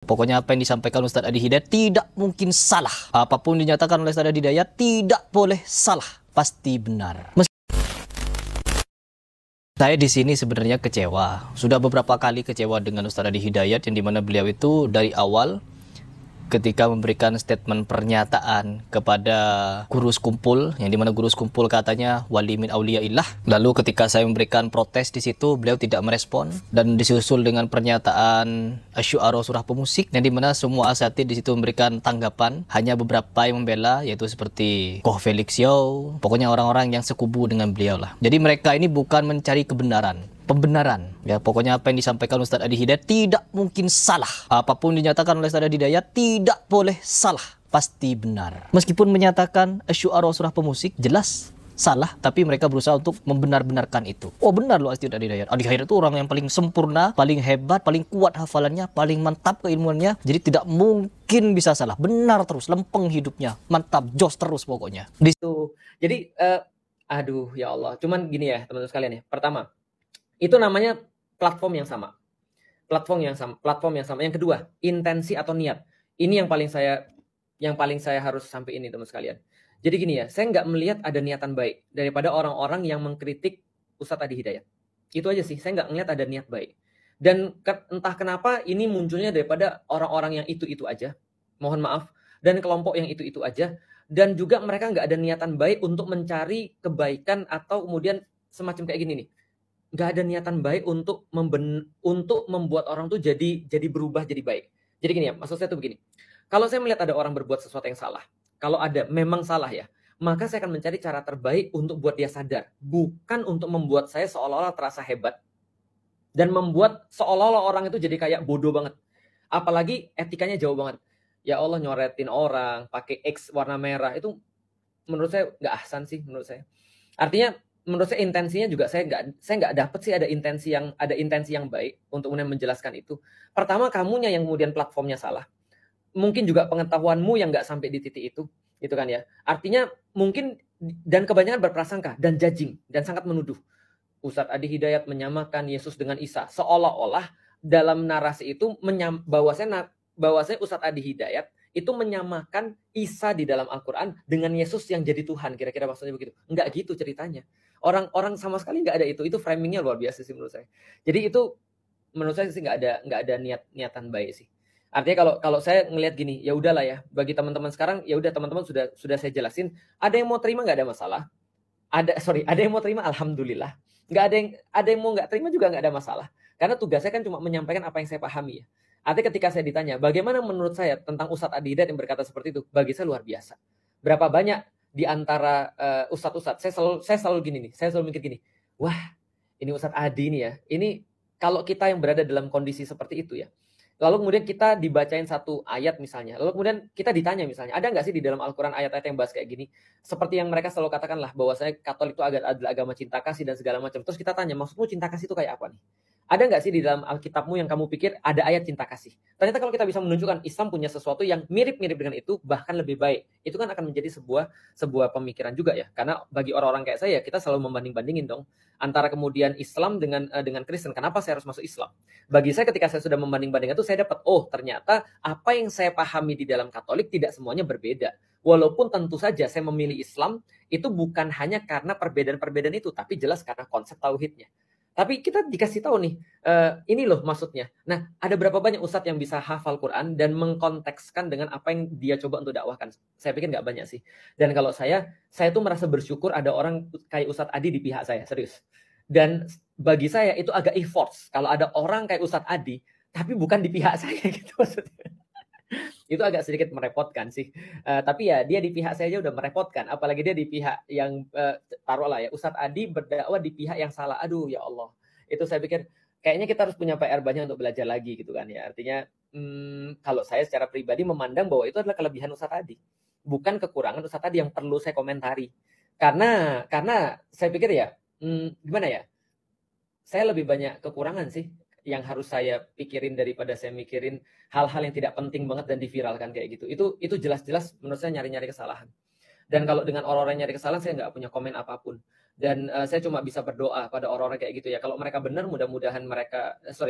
Pokoknya apa yang disampaikan Ustadz Adi Hidayat tidak mungkin salah. Apapun dinyatakan oleh Ustadz Adi Hidayat tidak boleh salah, pasti benar. Saya di sini sebenarnya kecewa. Sudah beberapa kali kecewa dengan Ustadz Adi Hidayat yang dimana beliau itu dari awal ketika memberikan statement pernyataan kepada guru sekumpul, yang dimana guru sekumpul katanya wali min auliyaillah. Lalu ketika saya memberikan protes di situ, beliau tidak merespon dan disusul dengan pernyataan Asy-Syu'ara surah pemusik, yang dimana semua asatid di situ memberikan tanggapan, hanya beberapa yang membela, yaitu seperti Koh Felix Yao, pokoknya orang-orang yang sekubu dengan beliau lah. Jadi mereka ini bukan mencari kebenaran, pembenaran. Ya, pokoknya apa yang disampaikan Ustadz Adi Hidayat tidak mungkin salah. Apapun dinyatakan oleh Ustadz Adi Hidayat tidak boleh salah, pasti benar. Meskipun menyatakan Asy-Syu'ara surah pemusik jelas salah, tapi mereka berusaha untuk membenar-benarkan itu. Oh benar loh Ustadz Adi Hidayat. Adi Hidayat itu orang yang paling sempurna, paling hebat, paling kuat hafalannya, paling mantap keilmuannya. Jadi tidak mungkin bisa salah. Benar terus, lempeng hidupnya, mantap, jos terus pokoknya. Jadi, aduh ya Allah. Cuman gini ya teman-teman sekalian ya. Pertama, itu namanya platform yang sama. Platform yang sama. Yang kedua, intensi atau niat. Ini yang paling saya harus sampaikan ini teman sekalian. Jadi gini ya, saya nggak melihat ada niatan baik daripada orang-orang yang mengkritik Ustadz Adi Hidayat. Itu aja sih, saya nggak melihat ada niat baik. Dan entah kenapa ini munculnya daripada orang-orang yang itu-itu aja. Mohon maaf. Dan kelompok yang itu-itu aja. Dan juga mereka nggak ada niatan baik untuk mencari kebaikan atau kemudian semacam kayak gini nih. Nggak ada niatan baik untuk membuat orang tuh jadi berubah jadi baik. Jadi gini ya, maksud saya tuh begini. Kalau saya melihat ada orang berbuat sesuatu yang salah, kalau ada memang salah ya, maka saya akan mencari cara terbaik untuk buat dia sadar, bukan untuk membuat saya seolah-olah terasa hebat dan membuat seolah-olah orang itu jadi kayak bodoh banget. Apalagi etikanya jauh banget. Ya Allah, nyoretin orang pakai X warna merah itu menurut saya nggak ahsan sih menurut saya. Artinya menurut saya intensinya juga saya nggak dapet sih ada intensi yang baik untuk kemudian menjelaskan itu. Pertama, kamunya yang kemudian platformnya salah. Mungkin juga pengetahuanmu yang nggak sampai di titik itu kan ya. Artinya mungkin dan kebanyakan berprasangka dan judging dan sangat menuduh. Ustadz Adi Hidayat menyamakan Yesus dengan Isa, seolah-olah dalam narasi itu bahwasanya Ustadz Adi Hidayat itu menyamakan Isa di dalam Al-Quran dengan Yesus yang jadi Tuhan, kira-kira maksudnya begitu. Enggak gitu ceritanya. Orang sama sekali nggak ada itu framingnya luar biasa sih menurut saya. Jadi itu menurut saya sih nggak ada niatan baik sih. Artinya kalau saya ngelihat gini, ya udahlah ya, bagi teman-teman sekarang ya udah, teman-teman sudah saya jelasin, ada yang mau terima nggak ada masalah. Ada yang mau terima alhamdulillah. Nggak ada yang mau nggak terima juga nggak ada masalah. Karena tugasnya kan cuma menyampaikan apa yang saya pahami ya. Artinya ketika saya ditanya, bagaimana menurut saya tentang Ustadz Adi Hidayat yang berkata seperti itu, bagi saya luar biasa. Berapa banyak di antara ustadz-ustadz, saya selalu gini nih, saya selalu mikir gini, wah ini Ustadz Adi nih ya, ini kalau kita yang berada dalam kondisi seperti itu ya, lalu kemudian kita dibacain satu ayat misalnya, lalu kemudian kita ditanya misalnya, ada nggak sih di dalam Al-Quran ayat-ayat yang bahas kayak gini, seperti yang mereka selalu katakan lah, bahwasanya Katolik itu adalah agama cinta kasih dan segala macam. Terus kita tanya, maksudmu cinta kasih itu kayak apa nih? Ada nggak sih di dalam Alkitabmu yang kamu pikir ada ayat cinta kasih? Ternyata kalau kita bisa menunjukkan Islam punya sesuatu yang mirip-mirip dengan itu, bahkan lebih baik, itu kan akan menjadi sebuah pemikiran juga ya. Karena bagi orang-orang kayak saya, kita selalu membanding-bandingin dong antara kemudian Islam dengan Kristen. Kenapa saya harus masuk Islam? Bagi saya ketika saya sudah membanding-bandingkan itu, saya dapat, oh ternyata apa yang saya pahami di dalam Katolik tidak semuanya berbeda. Walaupun tentu saja saya memilih Islam, itu bukan hanya karena perbedaan-perbedaan itu, tapi jelas karena konsep tauhidnya. Tapi kita dikasih tahu nih, ini loh maksudnya. Nah, ada berapa banyak ustadz yang bisa hafal Quran dan mengkontekskan dengan apa yang dia coba untuk dakwahkan? Saya pikir nggak banyak sih. Dan kalau saya tuh merasa bersyukur ada orang kayak Ustadz Adi di pihak saya, serius. Dan bagi saya itu agak efforts kalau ada orang kayak Ustadz Adi, tapi bukan di pihak saya gitu maksudnya. Itu agak sedikit merepotkan sih. Tapi ya dia di pihak saya aja udah merepotkan. Apalagi dia di pihak yang taruhlah ya Ustadz Adi berdakwah di pihak yang salah. Aduh ya Allah. Itu saya pikir kayaknya kita harus punya PR banyak untuk belajar lagi gitu kan ya. Artinya kalau saya secara pribadi memandang bahwa itu adalah kelebihan Ustadz Adi. Bukan kekurangan Ustadz Adi yang perlu saya komentari. Karena saya pikir ya gimana ya. Saya lebih banyak kekurangan sih yang harus saya pikirin daripada saya mikirin hal-hal yang tidak penting banget dan diviralkan kayak gitu. Itu jelas-jelas menurut saya nyari-nyari kesalahan. Dan kalau dengan orang-orang nyari kesalahan, saya nggak punya komen apapun. Dan saya cuma bisa berdoa pada orang-orang kayak gitu ya. Kalau mereka benar, mudah-mudahan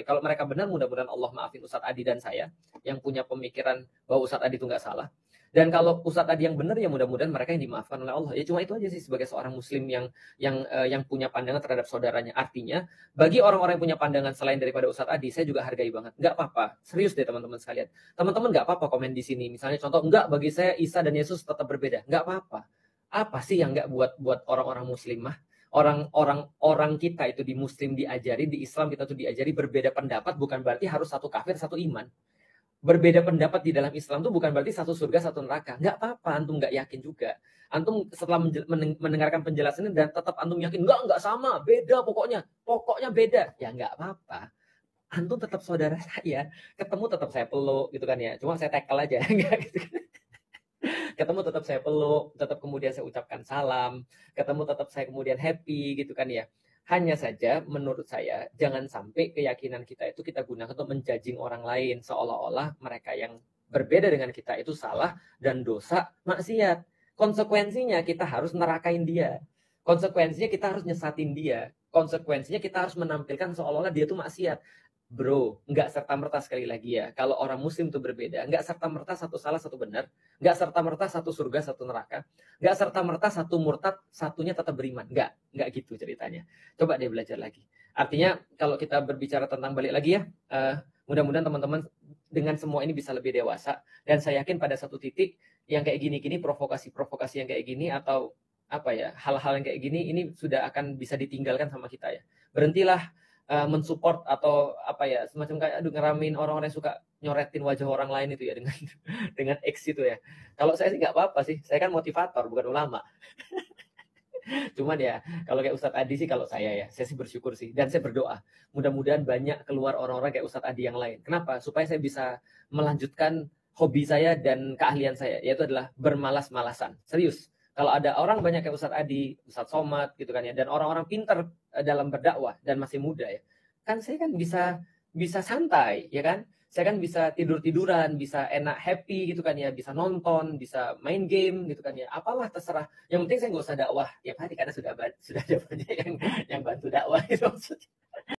kalau mereka benar, mudah-mudahan Allah maafin Ustadz Adi dan saya yang punya pemikiran bahwa Ustadz Adi itu nggak salah. Dan kalau Ustadz Adi yang benar, ya mudah-mudahan mereka yang dimaafkan oleh Allah. Ya cuma itu aja sih sebagai seorang Muslim yang punya pandangan terhadap saudaranya. Artinya bagi orang-orang yang punya pandangan selain daripada Ustadz Adi, saya juga hargai banget. Nggak apa-apa, serius deh teman-teman sekalian. Teman-teman nggak apa-apa komen di sini. Misalnya contoh, nggak, bagi saya Isa dan Yesus tetap berbeda. Nggak apa-apa. Apa sih yang nggak buat orang-orang Muslim mah? Orang kita itu di Muslim diajari, di Islam kita tuh diajari berbeda pendapat, bukan berarti harus satu kafir satu iman. Berbeda pendapat di dalam Islam tuh bukan berarti satu surga satu neraka. Nggak apa-apa antum nggak yakin juga. Antum setelah mendengarkan penjelasannya dan tetap antum yakin nggak sama, beda pokoknya beda, ya nggak apa-apa. Antum tetap saudara saya, ketemu tetap saya peluk gitu kan ya. Cuma saya tackle aja enggak gitu. Ketemu tetap saya peluk, tetap kemudian saya ucapkan salam, ketemu tetap saya kemudian happy gitu kan ya. Hanya saja menurut saya jangan sampai keyakinan kita itu kita gunakan untuk menjudging orang lain seolah-olah mereka yang berbeda dengan kita itu salah dan dosa maksiat. Konsekuensinya kita harus nerakain dia. Konsekuensinya kita harus nyesatin dia. Konsekuensinya kita harus menampilkan seolah-olah dia itu maksiat. Bro, nggak serta-merta sekali lagi ya. Kalau orang Muslim itu berbeda, nggak serta-merta satu salah satu benar, nggak serta-merta satu surga satu neraka, nggak serta-merta satu murtad satunya tetap beriman. Nggak gitu ceritanya. Coba deh belajar lagi. Artinya kalau kita berbicara tentang balik lagi ya, mudah-mudahan teman-teman dengan semua ini bisa lebih dewasa. Dan saya yakin pada satu titik yang kayak gini-gini, provokasi-provokasi yang kayak gini atau apa ya, hal-hal yang kayak gini ini sudah akan bisa ditinggalkan sama kita ya. Berhentilah mensupport atau apa ya, semacam kayak ngeramein orang-orang yang suka nyoretin wajah orang lain itu ya dengan dengan X itu ya. Kalau saya sih nggak apa-apa sih, saya kan motivator bukan ulama. Cuman ya kalau kayak Ustadz Adi sih, kalau saya sih bersyukur sih dan saya berdoa mudah-mudahan banyak keluar orang-orang kayak Ustadz Adi yang lain. Kenapa? Supaya saya bisa melanjutkan hobi saya dan keahlian saya, yaitu adalah bermalas-malasan. Serius. Kalau ada orang banyak kayak Ustadz Adi, Ustadz Somad gitu kan ya, dan orang-orang pinter dalam berdakwah dan masih muda ya, kan saya kan bisa santai ya kan, saya kan bisa tidur-tiduran, bisa enak happy gitu kan ya, bisa nonton, bisa main game gitu kan ya, apalah terserah. Yang penting saya nggak usah dakwah tiap hari karena sudah ada banyak yang bantu dakwah itu maksudnya.